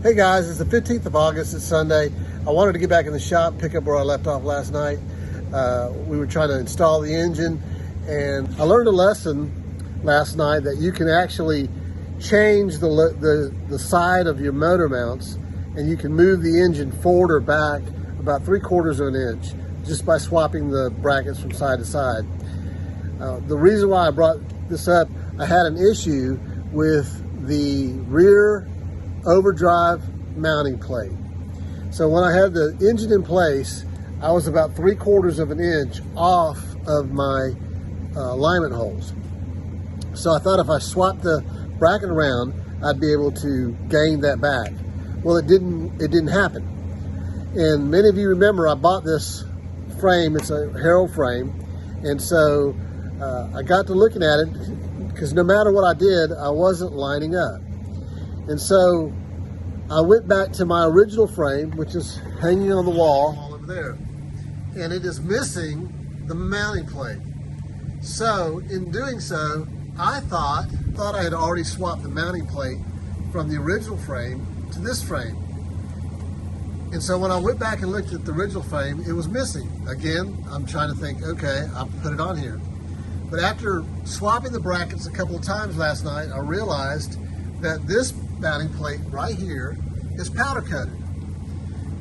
Hey guys, it's the 15th of August, it's Sunday. I wanted to get back in the shop, pick up where I left off last night. We were trying to install the engine, and I learned a lesson last night that you can actually change the side of your motor mounts, and you can move the engine forward or back about 3/4 of an inch just by swapping the brackets from side to side. The reason why I brought this up, I had an issue with the rear overdrive mounting plate. So when I had the engine in place, I was about 3/4 of an inch off of my alignment holes. So I thought if I swapped the bracket around, I'd be able to gain that back. Well, it didn't happen. And many of you remember I bought this frame, it's a Harold frame. And so I got to looking at it, because no matter what I did, I wasn't lining up. And so I went back to my original frame, which is hanging on the wall over there, and it is missing the mounting plate. So in doing so, I thought I had already swapped the mounting plate from the original frame to this frame. And so when I went back and looked at the original frame, it was missing. Again, I'm trying to think, okay, I'll put it on here. But after swapping the brackets a couple of times last night, I realized that this mounting plate right here is powder coated,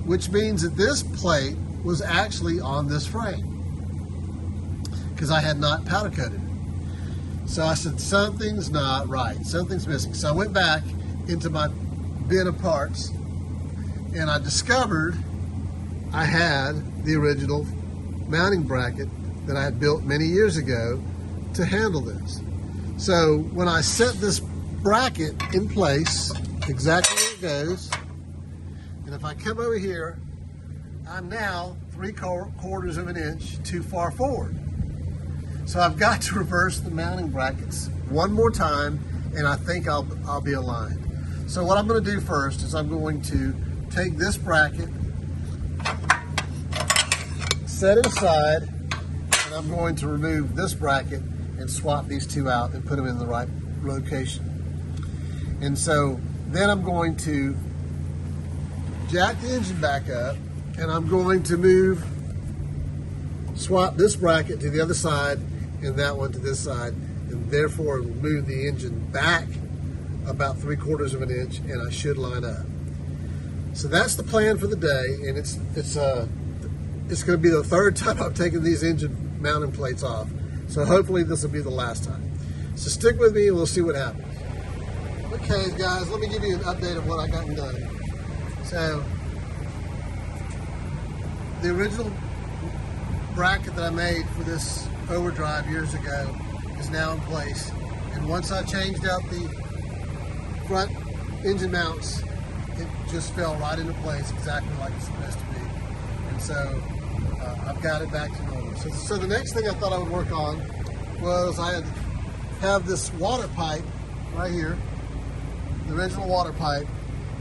which means that this plate was actually on this frame because I had not powder coated it. So I said, something's not right, something's missing. So I went back into my bin of parts, and I discovered I had the original mounting bracket that I had built many years ago to handle this. So when I set this bracket in place, exactly where it goes, and if I come over here, I'm now 3/4 of an inch too far forward. So I've got to reverse the mounting brackets one more time, and I think I'll be aligned. So what I'm going to do first is I'm going to take this bracket, set it aside, and I'm going to remove this bracket and swap these two out and put them in the right location. And so then I'm going to jack the engine back up, and I'm going to swap this bracket to the other side and that one to this side, and therefore move the engine back about 3/4 of an inch, and I should line up. So that's the plan for the day, and it's going to be the third time I've taken these engine mounting plates off. So hopefully this will be the last time. So stick with me and we'll see what happens. Okay guys, let me give you an update of what I got done. So the original bracket that I made for this overdrive years ago is now in place. And once I changed out the front engine mounts, it just fell right into place exactly like it's supposed to be. And so I've got it back to normal. So the next thing I thought I would work on was I have this water pipe right here, the original water pipe,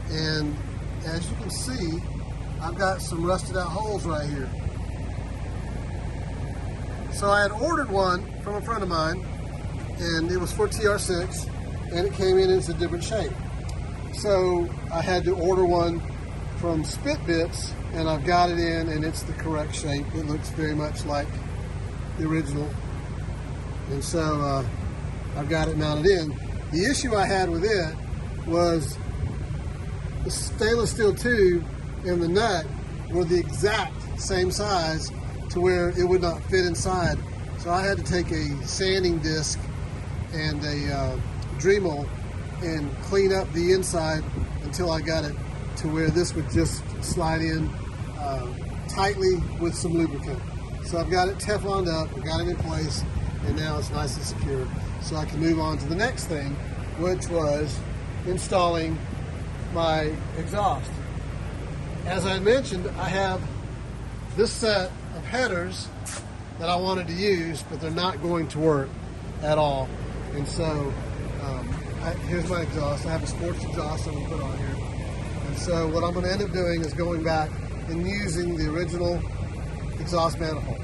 and as you can see, I've got some rusted out holes right here. So I had ordered one from a friend of mine, and it was for TR6, and it came in as a different shape. So I had to order one from Spit Bits, and I've got it in, and it's the correct shape. It looks very much like the original. And so I've got it mounted in. The issue I had with it was the stainless steel tube and the nut were the exact same size to where it would not fit inside. So I had to take a sanding disc and a Dremel and clean up the inside until I got it to where this would just slide in tightly with some lubricant. So I've got it Tefloned up, I've got it in place, and now it's nice and secure. So I can move on to the next thing, which was installing my exhaust. As I mentioned, I have this set of headers that I wanted to use, but they're not going to work at all. And so here's my exhaust. I have a sports exhaust I'm going to put on here. And so what I'm going to end up doing is going back and using the original exhaust manifold.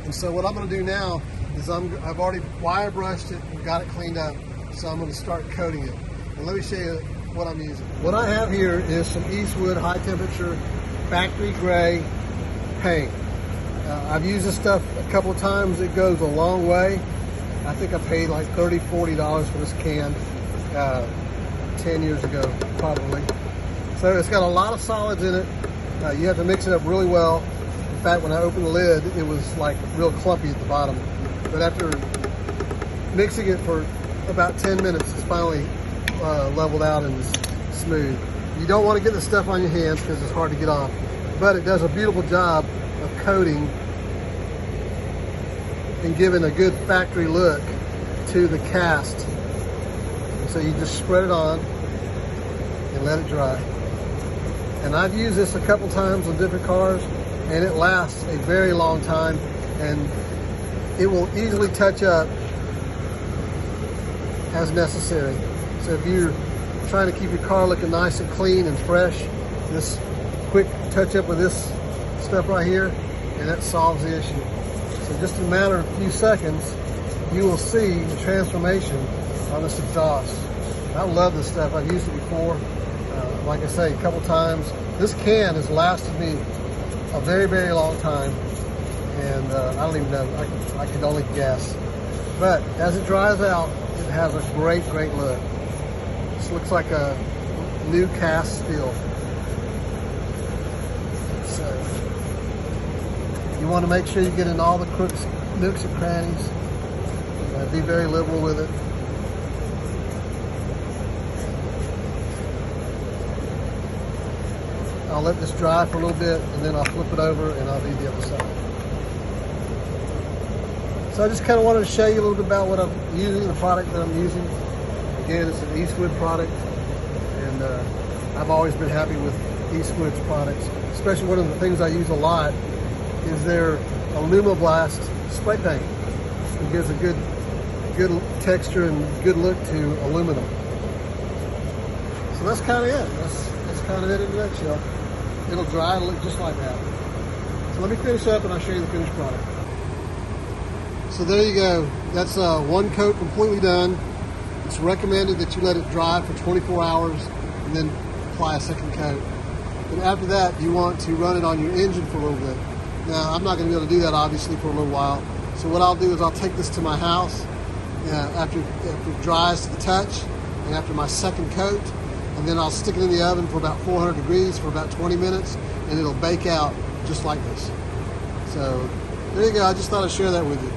And so what I'm going to do now is I've already wire brushed it and got it cleaned up. So I'm going to start coating it. And let me show you what I'm using. What I have here is some Eastwood high temperature factory gray paint. I've used this stuff a couple of times. It goes a long way. I think I paid like $30, $40 for this can 10 years ago, probably. So it's got a lot of solids in it. You have to mix it up really well. In fact, when I opened the lid, it was like real clumpy at the bottom. But after mixing it for about 10 minutes, it's finally leveled out and is smooth. You don't want to get the stuff on your hands because it's hard to get off. But it does a beautiful job of coating and giving a good factory look to the cast. And so you just spread it on and let it dry. And I've used this a couple times on different cars, and it lasts a very long time, and it will easily touch up as necessary. So if you're trying to keep your car looking nice and clean and fresh, this quick touch up with this stuff right here, and that solves the issue. So just in a matter of a few seconds, you will see the transformation on this exhaust. I love this stuff. I've used it before. Like I say, a couple times. This can has lasted me a very, very long time, and I don't even know. I can only guess. But as it dries out, it has a great, great look. This looks like a new cast steel. So you want to make sure you get in all the crooks, nooks and crannies. Be very liberal with it. I'll let this dry for a little bit, and then I'll flip it over and I'll do the other side. So I just kind of wanted to show you a little bit about what I'm using, the product that I'm using. Again, it's an Eastwood product, and I've always been happy with Eastwood's products. Especially one of the things I use a lot is their Alumablast spray paint. It gives a good texture and good look to aluminum. So that's kind of it. That's kind of it in a nutshell. It'll dry and look just like that. So let me finish up and I'll show you the finished product. So there you go. That's one coat completely done. It's recommended that you let it dry for 24 hours and then apply a second coat. And after that, you want to run it on your engine for a little bit. Now, I'm not going to be able to do that obviously for a little while. So what I'll do is I'll take this to my house after it dries to the touch and after my second coat, and then I'll stick it in the oven for about 400 degrees for about 20 minutes, and it'll bake out just like this. So there you go. I just thought I'd share that with you.